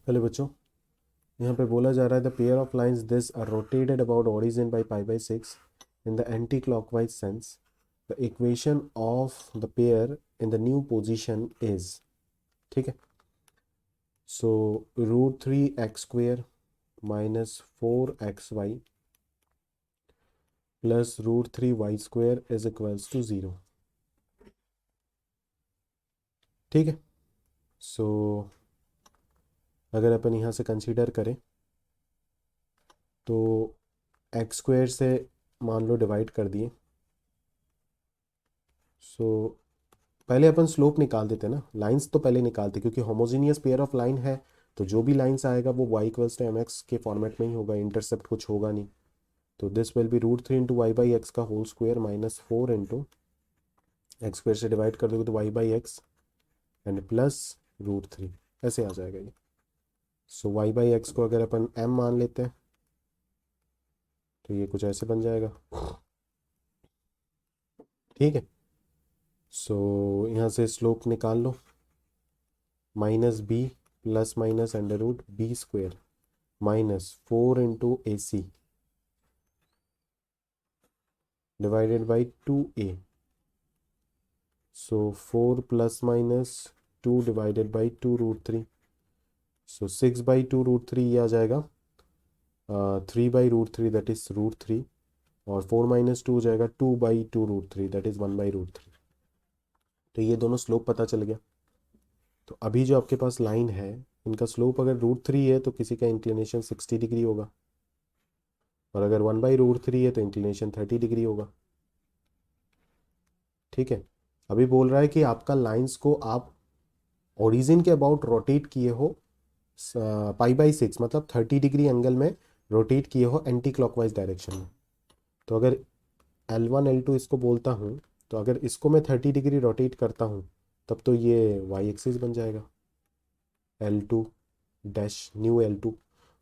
पहले बच्चों यहाँ पे बोला जा रहा है the pair of lines this are rotated about origin by pi by six in the anti clockwise sense the equation of the pair in the new position is, ठीक है। So √3x² minus 4xy plus √3y² is equals to 0, ठीक है। सो अगर अपन यहाँ से consider करें तो x² से मान लो डिवाइड कर दिए। सो पहले अपन स्लोप निकाल देते ना, लाइंस तो पहले निकालते क्योंकि होमोजीनियस पेयर ऑफ लाइन है, तो जो भी लाइंस आएगा वो y=mx के फॉर्मेट में ही होगा, इंटरसेप्ट कुछ होगा नहीं। तो this will be √3 into y by x का whole square minus 4 into x² से डिवाइड कर दोगे तो y by x and plus √3 ऐसे आ जाएगा ये। सो y बाई एक्स को अगर अपन m मान लेते हैं तो ये कुछ ऐसे बन जाएगा, ठीक है। सो यहाँ से स्लोप निकाल लो, minus b plus minus √b² minus 4 into AC divided by 2a। So 4 plus minus 2 divided by 2√3। So 6/2√3 ये आ जाएगा 3/√3 दैट इज √3, और 4 माइनस 2 हो जाएगा 2/2√3 दैट इज 1/√3। तो ये दोनों स्लोप पता चल गया। तो अभी जो आपके पास लाइन है इनका स्लोप अगर √3 है तो किसी का इंक्लिनेशन 60 डिग्री होगा, और अगर 1/√3 है तो इंक्लिनेशन 30 डिग्री होगा, ठीक है। अभी बोल रहा है कि आपका लाइंस को आप ओरिजिन के अबाउट रोटेट किए हो π/6 मतलब 30 डिग्री एंगल में रोटेट किए हो एंटी क्लॉकवाइज डायरेक्शन में। तो अगर L1 L2 इसको बोलता हूँ, तो अगर इसको मैं 30 डिग्री रोटेट करता हूँ तब तो ये y एक्सिस बन जाएगा L2 डैश न्यू L2,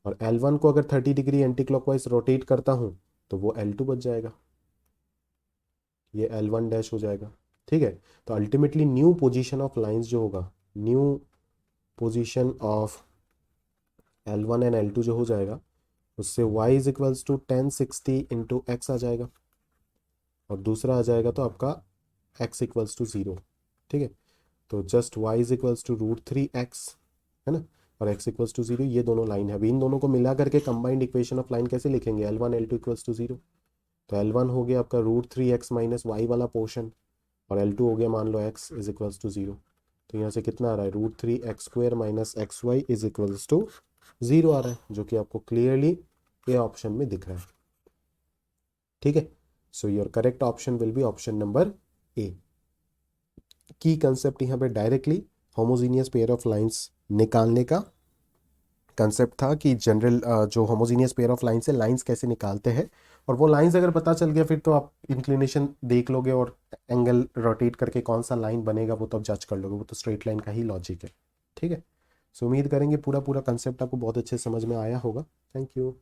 और L1 को अगर 30 डिग्री एंटी क्लॉकवाइज रोटेट करता हूँ तो वो L2 बच जाएगा, ये L1 डैश हो जाएगा, ठीक है। तो ultimately new position of lines जो होगा, new position of L1 and L2 जो हो जाएगा उससे y=1060 इंटू एक्स आ जाएगा, और दूसरा आ जाएगा तो आपका x=0, ठीक है। तो जस्ट y=√3x है ना, और x=0, ये दोनों लाइन है। अभी इन दोनों को मिला करके कंबाइंड इक्वेशन ऑफ लाइन कैसे लिखेंगे, L1 L2 0। तो L1 हो गया आपका √3x माइनस वाई वाला पोर्शन, और L2 हो गया मान लो x=0। तो यहाँ से कितना आ रहा है, √3x² minus xy is equals to 0 आ रहा है, जो कि आपको क्लियरली ए ऑप्शन में दिख रहा है, ठीक है। So your correct option will be option number A. की कंसेप्ट यहाँ पे directly homogeneous pair of lines निकालने का कंसेप्ट था कि जनरल जो होमोजीनियस पेयर ऑफ लाइंस है लाइंस कैसे निकालते हैं, और वो लाइंस अगर पता चल गया फिर तो आप इंक्लिनेशन देख लोगे और एंगल रोटेट करके कौन सा लाइन बनेगा वो तो आप जज कर लोगे, वो तो स्ट्रेट लाइन का ही लॉजिक है, ठीक है। सो उम्मीद करेंगे पूरा पूरा कंसेप्ट आपको बहुत अच्छे समझ में आया होगा। Thank you.